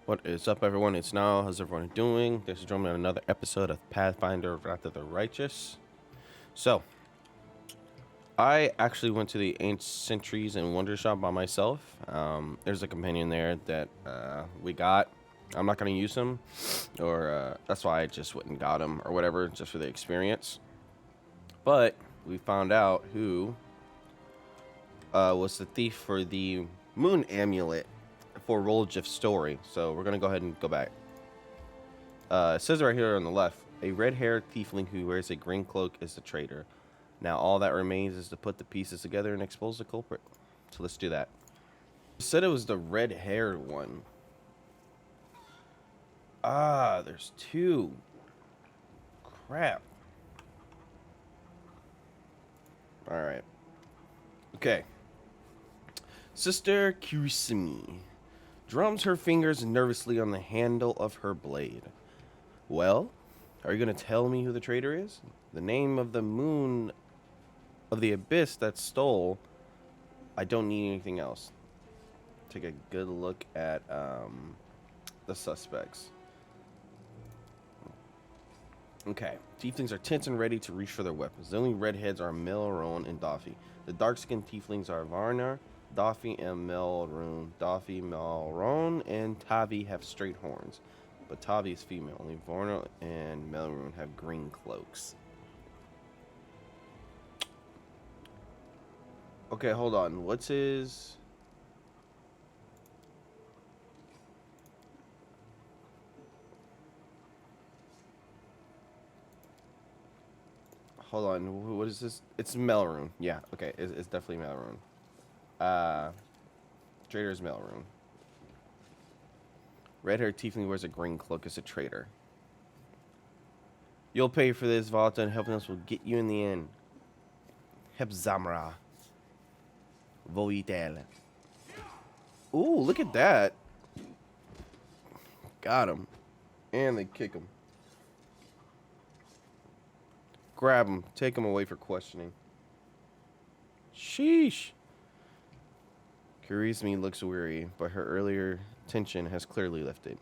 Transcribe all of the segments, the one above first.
What is up, everyone? It's Now. How's everyone doing? This is joining me on another episode of Pathfinder Wrath of the Righteous. So, I actually went to the Ancient Centuries and Wonder Shop by myself. There's a companion there that we got. I'm not going to use him, or that's why I just went and got him, or whatever, just for the experience. But we found out who was the thief for the Moon Amulet for Roljif's story. So we're gonna go ahead and go back. It says right here on the left, a red-haired tiefling who wears a green cloak is the traitor. Now all that remains is to put the pieces together and expose the culprit. So let's do that. It said it was the red-haired one. Ah, there's two. Crap. All right. Okay. Sister Kirisimi drums her fingers nervously on the handle of her blade. Well, are you going to tell me who the traitor is? The name of the moon of the abyss that stole. I don't need anything else. Take a good look at the suspects. Okay. Tieflings are tense and ready to reach for their weapons. The only redheads are Melron and Daffy. The dark-skinned tieflings are Varnar, Daffy, and Melrune. Daffy, Melron, and Tavi have straight horns, but Tavi is female. Only Varnar and Melrune have green cloaks. Okay, hold on. What's his... Hold on. What is this? It's Melrune. Yeah, okay. It's definitely Melrune. Traitor's Melrune. Red-haired tiefling wears a green cloak as a traitor. You'll pay for this, Valta, and helping us will get you in the end. Hebzamra. Voitel. Ooh, look at that. Got him. And they kick him. Grab him. Take him away for questioning. Sheesh. Kirisimi looks weary, but her earlier tension has clearly lifted.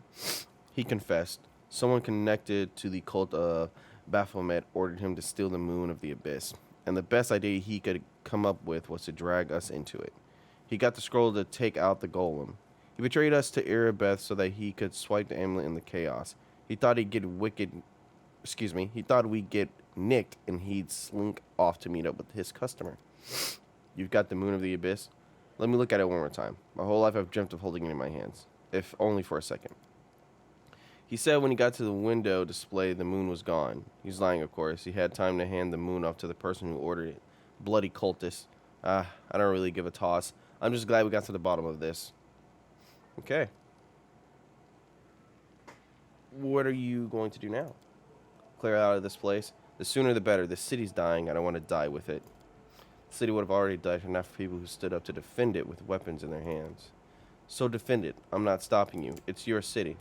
He confessed. Someone connected to the cult of Baphomet ordered him to steal the moon of the abyss, and the best idea he could come up with was to drag us into it. He got the scroll to take out the golem. He betrayed us to Erebeth so that he could swipe the amulet in the chaos. He thought he'd get he thought we'd get nicked and he'd slink off to meet up with his customer. You've got the moon of the abyss? Let me look at it one more time. My whole life I've dreamt of holding it in my hands, if only for a second. He said when he got to the window display, the moon was gone. He's lying, of course. He had time to hand the moon off to the person who ordered it. Bloody cultist. I don't really give a toss. I'm just glad we got to the bottom of this. Okay. What are you going to do now? Clear out of this place? The sooner the better. The city's dying. I don't want to die with it. The city would have already died for enough for people who stood up to defend it with weapons in their hands. So defend it. I'm not stopping you. It's your city.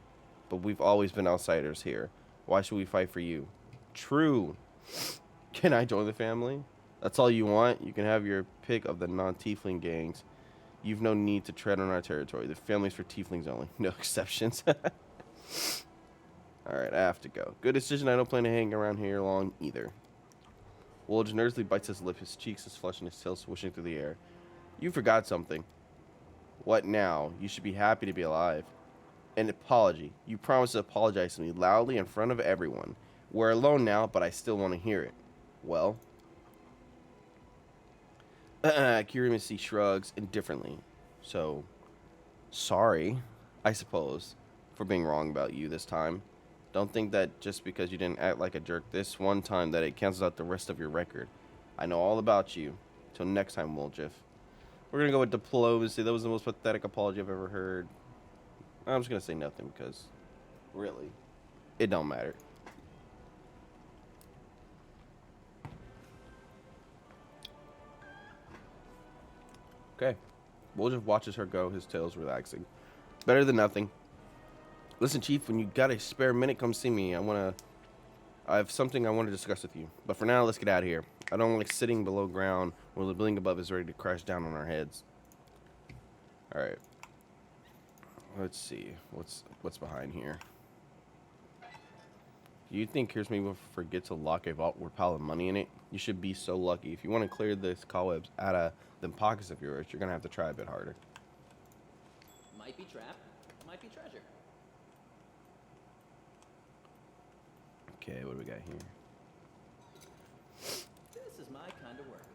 But we've always been outsiders here. Why should we fight for you? True. Can I join the family? That's all you want? You can have your pick of the non-tiefling gangs. You've no need to tread on our territory. The family's for tieflings only. No exceptions. Alright, I have to go. Good decision. I don't plan to hang around here long either. Wolge nervously bites his lip, his cheeks, his flesh, and his tail swishing through the air. You forgot something. What now? You should be happy to be alive. An apology. You promised to apologize to me loudly in front of everyone. We're alone now, but I still want to hear it. Well? Kirisimi shrugs indifferently. So, sorry, I suppose, for being wrong about you this time. Don't think that just because you didn't act like a jerk this one time that it cancels out the rest of your record. I know all about you. Till next time, Woljif. We're going to go with diplomacy. That was the most pathetic apology I've ever heard. I'm just going to say nothing because, really, it don't matter. Okay. Woljif watches her go, his tail's relaxing. Better than nothing. Listen, Chief, when you got a spare minute, come see me. I have something I want to discuss with you. But for now, let's get out of here. I don't like sitting below ground where the building above is ready to crash down on our heads. Alright. Let's see. What's behind here? Do you think Here's Me will forget to lock a vault with a pile of money in it? You should be so lucky. If you want to clear this cobwebs out of them pockets of yours, you're gonna have to try a bit harder. Might be trap, might be treasure. Okay, what do we got here? This is my kind of work.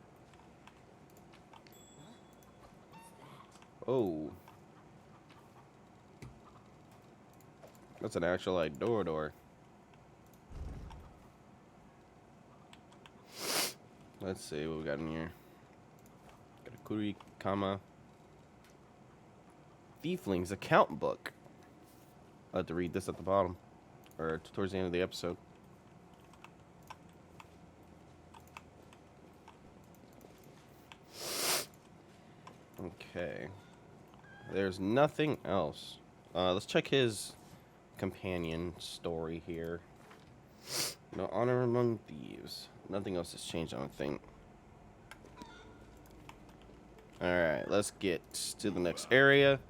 Oh. That's an actual, like, door. Let's see what we got in here. Got a Kurikama. Thiefling's account book. I'll have to read this at the bottom. Or towards the end of the episode. Okay. There's nothing else. Let's check his companion story here. No honor among thieves. Nothing else has changed, I don't think. Alright, let's get to the next area.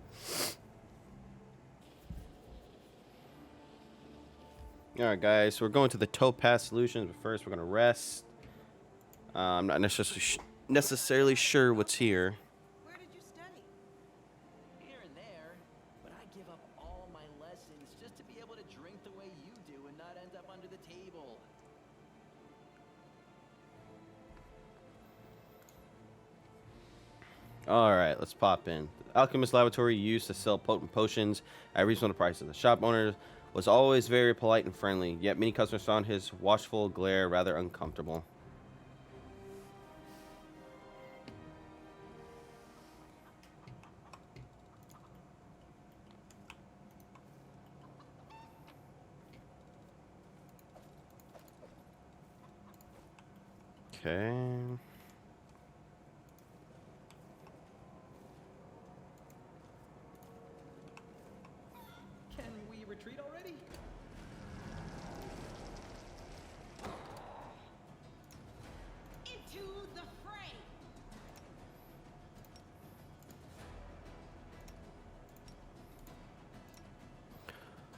Alright, guys, so we're going to the Topaz Solutions, but first we're going to rest. I'm not necessarily sure what's here. Where did you study? Here and there, but I give up all my lessons just to be able to drink the way you do and not end up under the table. Alright, let's pop in. The Alchemist Laboratory used to sell potent potions at reasonable prices. The shop owner was always very polite and friendly, yet many customers found his watchful glare rather uncomfortable. Okay. Can we retreat already? Into the fray!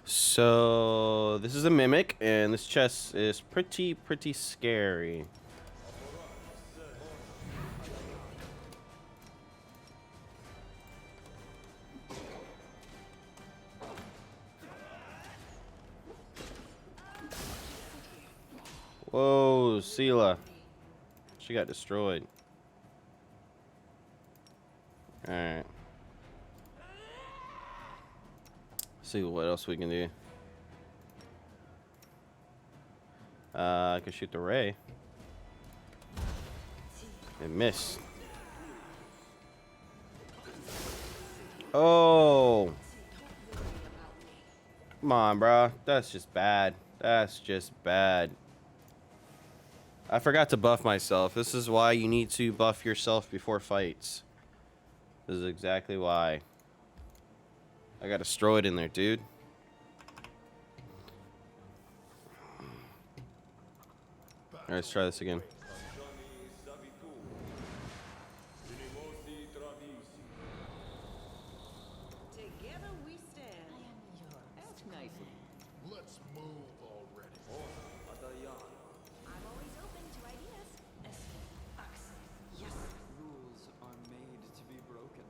So this is a mimic, and this chest is pretty scary. Whoa, Sela. She got destroyed. Alright. See what else we can do. I can shoot the ray. It missed. Oh. Come on, bro. That's just bad. That's just bad. I forgot to buff myself. This is why you need to buff yourself before fights. This is exactly why. I got destroyed in there, dude. Alright, let's try this again. Together we stand. Ask nicely. Let's move already. I'm always open to ideas. Yes. Rules are made to be broken.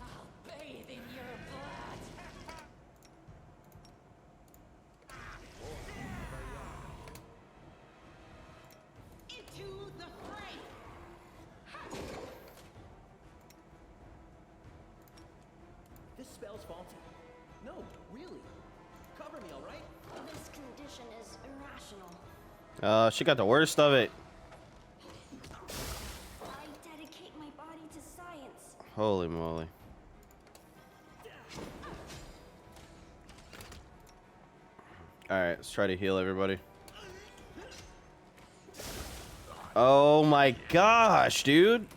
I'll bathe in your blood. Into the fray. This spell's faulty. No, really. Cover me, all right? This condition is irrational. She got the worst of it. I dedicate my body to science. Holy moly. Alright, let's try to heal everybody. Oh my gosh, dude.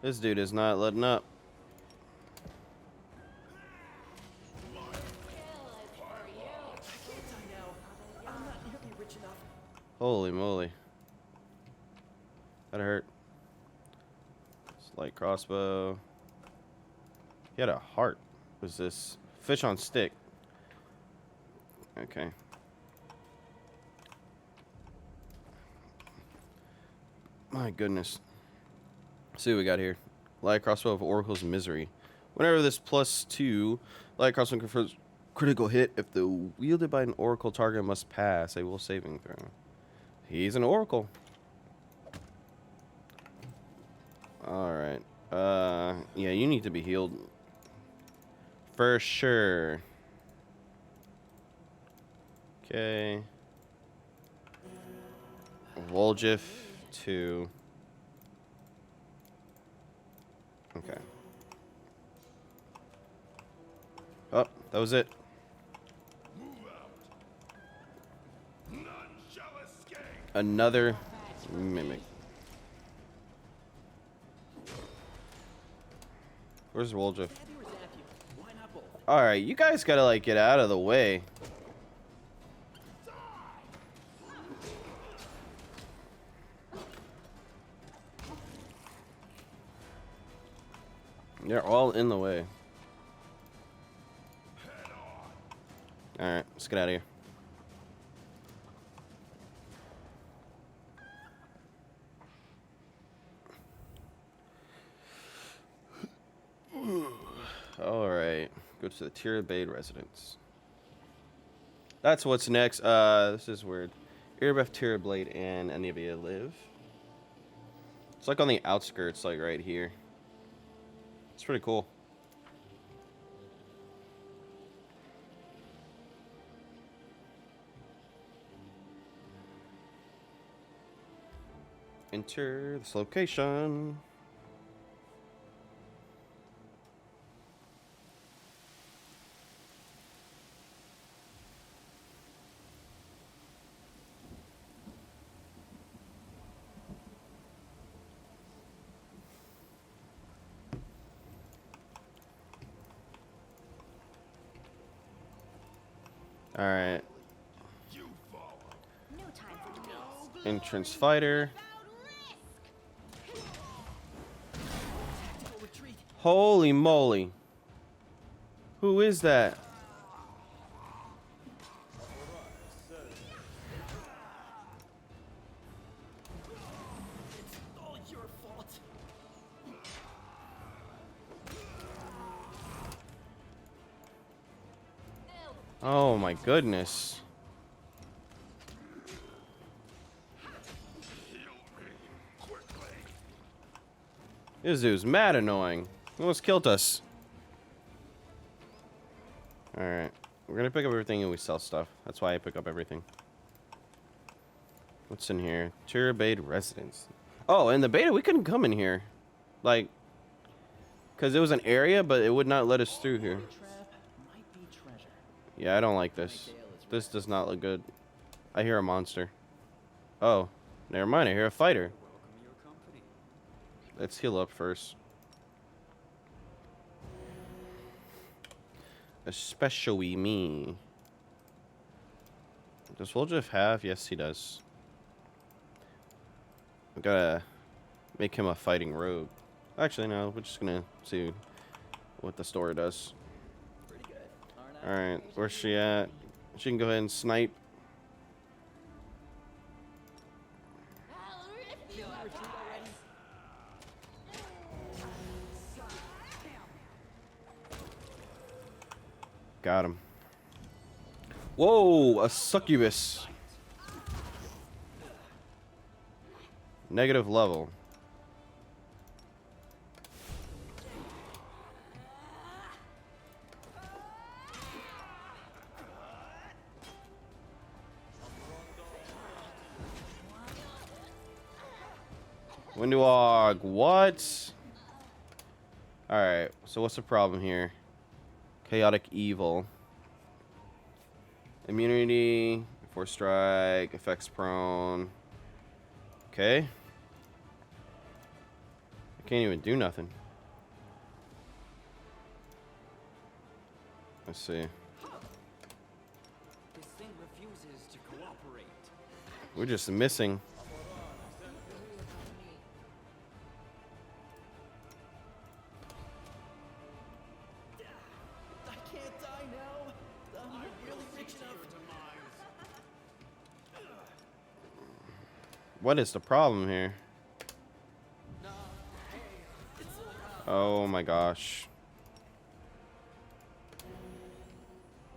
This dude is not letting up. Holy moly. That hurt. Light crossbow. He had a heart. What's this? Fish on stick. Okay. My goodness. Let's see what we got here. Light crossbow of Oracle's Misery. Whenever this +2 light crossbow confers critical hit, if the wielded by an Oracle target must pass a will saving throw. He's an Oracle. Alright. Yeah, you need to be healed. For sure. Okay. Woljif 2. Okay. Oh, that was it. None shall escape. Another mimic. Where's Woljif? Alright, you guys gotta, like, get out of the way. They're all in the way. Alright, let's get out of here. Alright, go to the Tirabade residence. That's what's next. This is weird. Erebeth, Tirablade, and Anivia live. It's like on the outskirts, like right here. It's pretty cool. Enter this location. All right. You follow. No time for debates. Entrance fighter. Holy moly. Who is that? All your fault. Oh my goodness. Heal me quickly. This dude's mad annoying. He almost killed us. Alright. We're gonna pick up everything and we sell stuff. That's why I pick up everything. What's in here? Tirabade residence. Oh, in the beta we couldn't come in here. Like, because it was an area, but it would not let us through here. Trap might be treasure. Yeah, I don't like this. This does not look good. I hear a monster. Oh, never mind. I hear a fighter. Welcome your company. Let's heal up first. Especially me. Does Woljif have? Yes, he does. We gotta make him a fighting rogue. Actually, no. We're just gonna see what the story does. Pretty good. Aren't I? Alright, where's she at? She can go ahead and snipe. Got him. Whoa, a succubus. Negative level. Windowog, what? Alright, so what's the problem here? Chaotic evil. Immunity, force strike, effects prone. Okay. Can't even do nothing. Let's see. This thing refuses to cooperate. We're just missing. I can't die now. I'm not really rich enough. What is the problem here? Oh my gosh.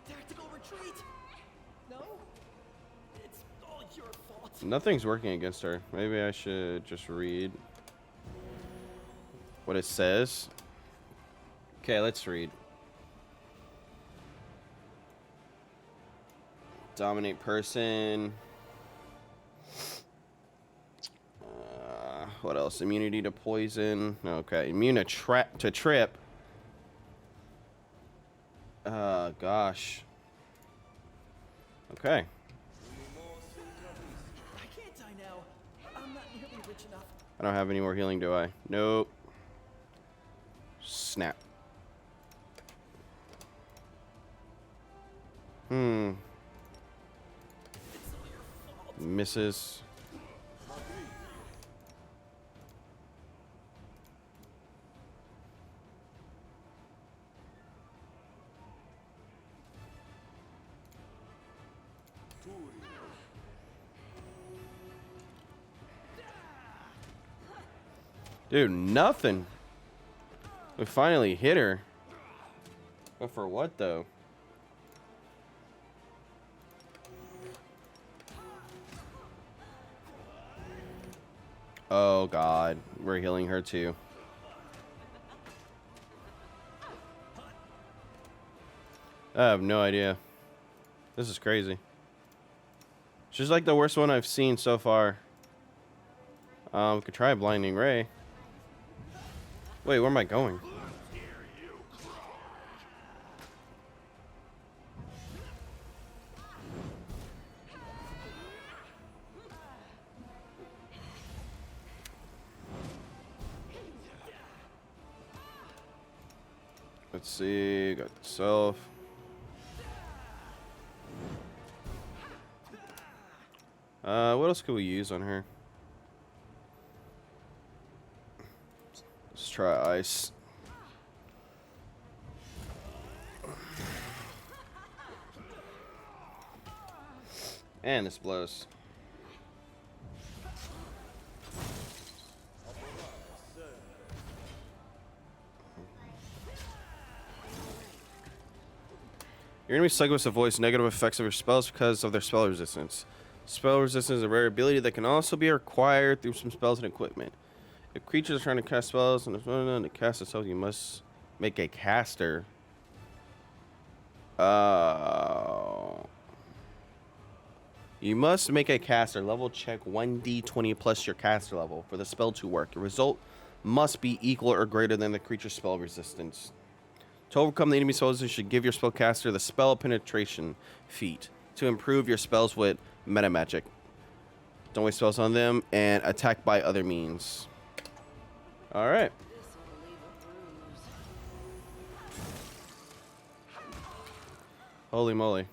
Tactical retreat. No, it's all your fault. Nothing's working against her. Maybe I should just read what it says. Okay, let's read. Dominate person. What else? Immunity to poison. Okay, immune to trip. Gosh. Okay. I can't die now. I'm not nearly rich enough. I don't have any more healing, do I? Nope. Snap. Misses. Dude, nothing. We finally hit her. But for what, though? Oh, God. We're healing her, too. I have no idea. This is crazy. She's like the worst one I've seen so far. We could try Blinding Ray. Wait, where am I going? Let's see. Got self. What else could we use on her? Let's try ice. And this blows. Your enemy Succubus avoids negative effects of your spells because of their spell resistance. Spell resistance is a rare ability that can also be acquired through some spells and equipment. If creatures are trying to cast spells and to cast a spell, you must make a caster. You must make a caster level check 1d20 plus your caster level for the spell to work. Your result must be equal or greater than the creature's spell resistance. To overcome the enemy spells, you should give your spellcaster the spell penetration feat to improve your spells with meta magic. Don't waste spells on them and attack by other means. All right. Holy moly.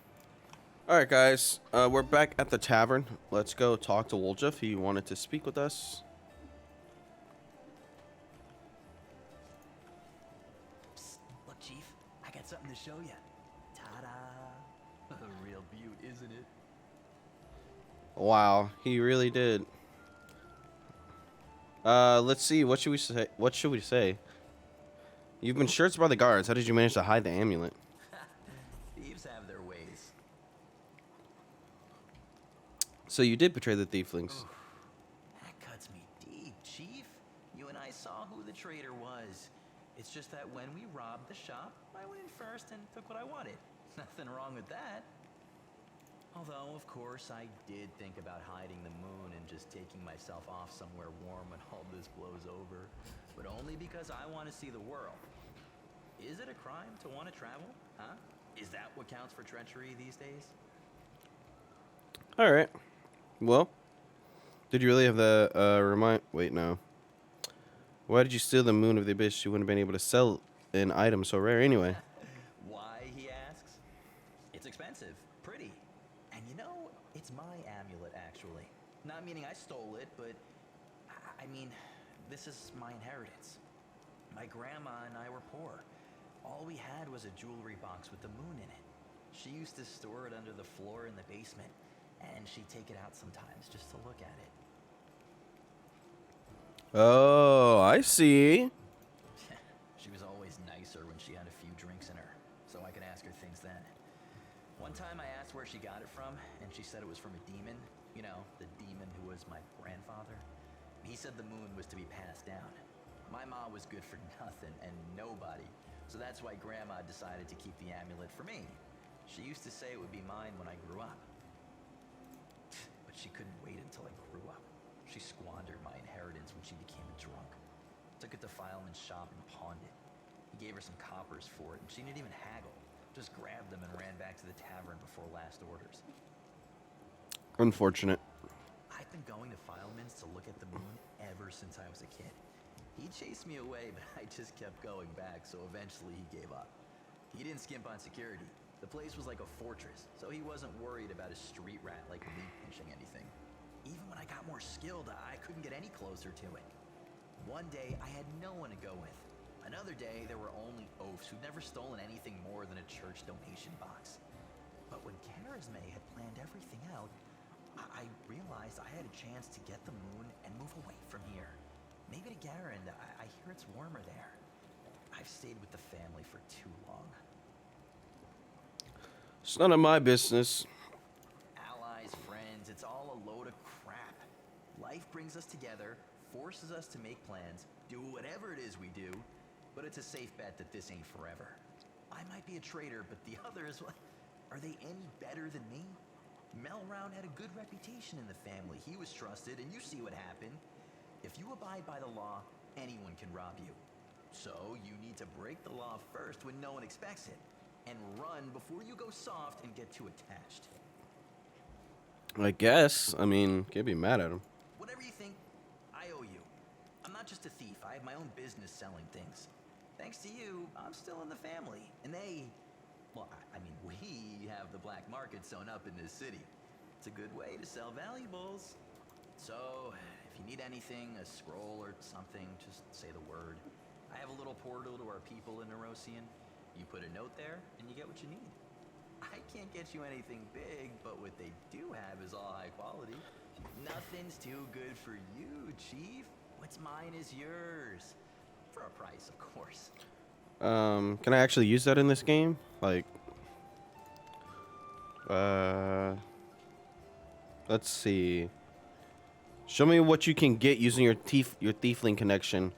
All right, guys. We're back at the tavern. Let's go talk to Woljeff. He wanted to speak with us. Psst, look, Chief. I got something to show you. Ta-da! A real beaut, isn't it? Wow, he really did. Let's see. What should we say? What should we say? You've been searched by the guards. How did you manage to hide the amulet? Thieves have their ways. So you did betray the thieflings. That cuts me deep, Chief. You and I saw who the traitor was. It's just that when we robbed the shop, I went in first and took what I wanted. Nothing wrong with that. Although, of course, I did think about hiding the moon and just taking myself off somewhere warm when all this blows over. But only because I want to see the world. Is it a crime to want to travel? Huh? Is that what counts for treachery these days? All right. Well, did you really have the remind? Wait, no. Why did you steal the moon of the abyss? You wouldn't have been able to sell an item so rare anyway. Why, he asks? It's expensive, pretty. And you know, it's my amulet, actually. Not meaning I stole it, but I mean, this is my inheritance. My grandma and I were poor. All we had was a jewelry box with the moon in it. She used to store it under the floor in the basement, and she'd take it out sometimes just to look at it. Oh, I see. She was always nicer when she had a few drinks in her, so I could ask her things then. One time I asked where she got it from, and she said it was from a demon. You know, the demon who was my grandfather. He said the moon was to be passed down. My mom was good for nothing and nobody, so that's why Grandma decided to keep the amulet for me. She used to say it would be mine when I grew up. But she couldn't wait until I grew up. She squandered my inheritance when she became a drunk. Took it to Fileman's shop and pawned it. He gave her some coppers for it, and she didn't even haggle. Just grabbed them and ran back to the tavern before last orders. Unfortunate. I've been going to Fileman's to look at the moon ever since I was a kid. He chased me away, but I just kept going back, so eventually he gave up. He didn't skimp on security. The place was like a fortress, so he wasn't worried about a street rat like me pinching anything. Even when I got more skilled, I couldn't get any closer to it. One day, I had no one to go with. Another day, there were only oafs who'd never stolen anything more than a church donation box. But when Karazme had planned everything out, I realized I had a chance to get the moon and move away from here. Maybe to Garand. I hear it's warmer there. I've stayed with the family for too long. It's none of my business. Allies, friends, it's all a load of crap. Life brings us together, forces us to make plans, do whatever it is we do, but it's a safe bet that this ain't forever. I might be a traitor, but the others, are they any better than me? Melround had a good reputation in the family. He was trusted, and you see what happened. If you abide by the law, anyone can rob you. So you need to break the law first when no one expects it, and run before you go soft and get too attached. I guess. I mean, can't be mad at him. Whatever you think, I owe you. I'm not just a thief. I have my own business selling things. Thanks to you, I'm still in the family. And we have the black market sewn up in this city. It's a good way to sell valuables. So, if you need anything, a scroll or something, just say the word. I have a little portal to our people in Nerosian. You put a note there, and you get what you need. I can't get you anything big, but what they do have is all high quality. Nothing's too good for you, Chief. What's mine is yours. For a price, of course. Can I actually use that in this game? Like, let's see. Show me what you can get using your Thiefling connection.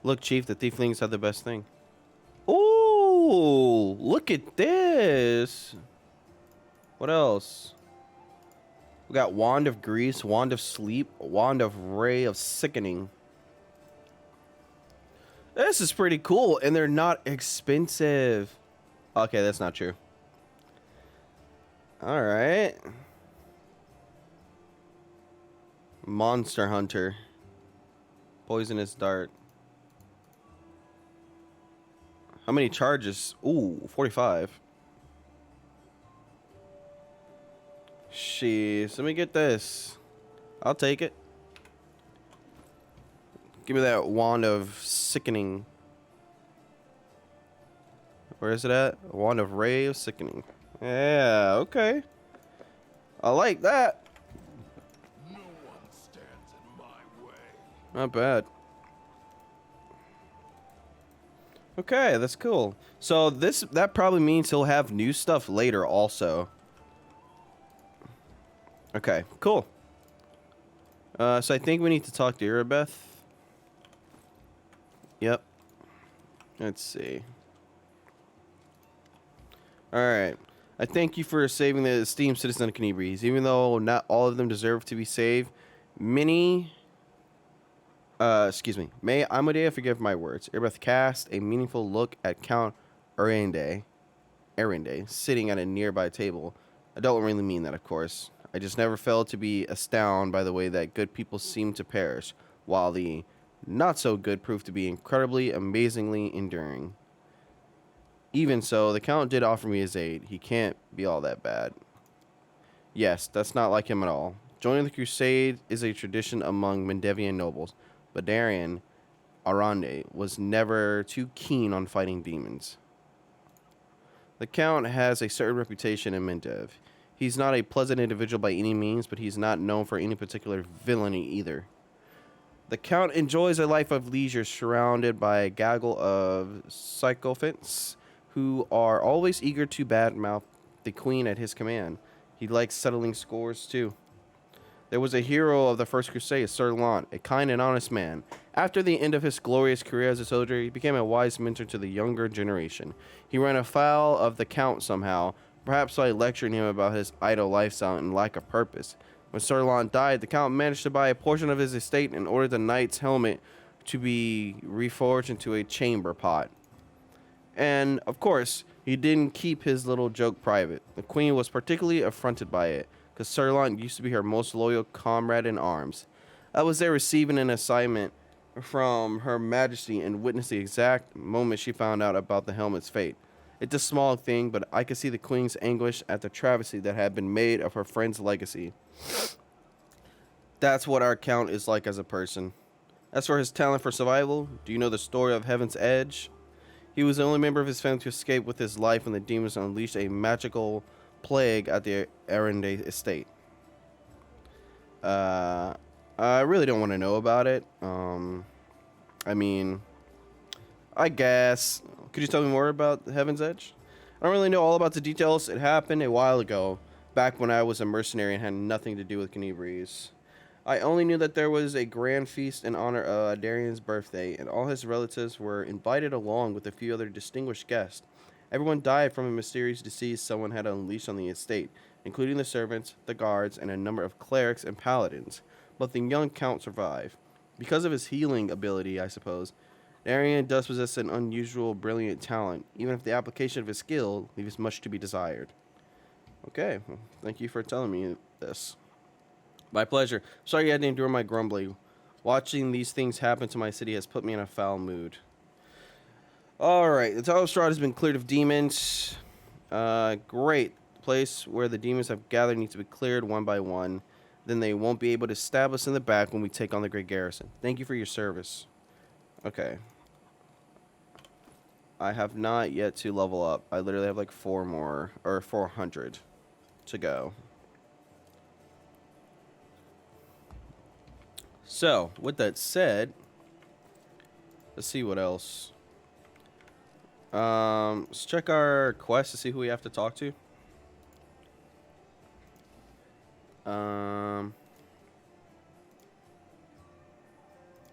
Look, Chief, the Thieflings have the best thing. Ooh, look at this. What else? We got Wand of Grease, Wand of Sleep, Wand of Ray of Sickening. This is pretty cool, and they're not expensive. Okay, that's not true. All right. Monster Hunter. Poisonous Dart. How many charges? Ooh, 45. Jeez, let me get this. I'll take it. Give me that Wand of Sickening. Where is it at? Wand of Ray of Sickening. Yeah, okay. I like that. No one stands in my way. Not bad. Okay, that's cool. So that probably means he'll have new stuff later also. Okay, cool. So I think we need to talk to Irabeth. Yep. Let's see. Alright. I thank you for saving the esteemed citizen of Canibres. Even though not all of them deserve to be saved, may Amadea forgive my words. Irabeth cast a meaningful look at Count Arende, sitting at a nearby table. I don't really mean that, of course. I just never failed to be astounded by the way that good people seem to perish, while the not so good proved to be incredibly, amazingly enduring. Even so, the Count did offer me his aid. He can't be all that bad. Yes, that's not like him at all. Joining the crusade is a tradition among Mendevian nobles, but Darien Arande was never too keen on fighting demons. The Count has a certain reputation in Mendev. He's not a pleasant individual by any means, but he's not known for any particular villainy either. The Count enjoys a life of leisure surrounded by a gaggle of sycophants who are always eager to badmouth the Queen at his command. He likes settling scores too. There was a hero of the First Crusade, Sir Lant, a kind and honest man. After the end of his glorious career as a soldier, he became a wise mentor to the younger generation. He ran afoul of the Count somehow, perhaps by lecturing him about his idle lifestyle and lack of purpose. When Sir Lant died, the Count managed to buy a portion of his estate and ordered the knight's helmet to be reforged into a chamber pot. And, of course, he didn't keep his little joke private. The Queen was particularly affronted by it, because Sir Lant used to be her most loyal comrade in arms. I was there receiving an assignment from Her Majesty and witnessed the exact moment she found out about the helmet's fate. It's a small thing, but I could see the Queen's anguish at the travesty that had been made of her friend's legacy. That's what our Count is like as a person. As for his talent for survival, do you know the story of Heaven's Edge? He was the only member of his family to escape with his life when the demons unleashed a magical plague at the Arende estate. I really don't want to know about it. I mean, I guess. Could you tell me more about Heaven's Edge? I don't really know all about the details. It happened a while ago, back when I was a mercenary and had nothing to do with Canibres. I only knew that there was a grand feast in honor of Darian's birthday, and all his relatives were invited along with a few other distinguished guests. Everyone died from a mysterious disease someone had unleashed on the estate, including the servants, the guards, and a number of clerics and paladins. But the young Count survived. Because of his healing ability, I suppose, Darian does possess an unusual, brilliant talent, even if the application of his skill leaves much to be desired. Okay, well, thank you for telling me this. My pleasure. Sorry you had to endure my grumbling. Watching these things happen to my city has put me in a foul mood. Alright, the Tower of Strahd has been cleared of demons. Great. The place where the demons have gathered needs to be cleared one by one. Then they won't be able to stab us in the back when we take on the Great Garrison. Thank you for your service. Okay. I have not yet to level up. I literally have like 400 to go. So, with that said, let's see what else. Let's check our quest to see who we have to talk to.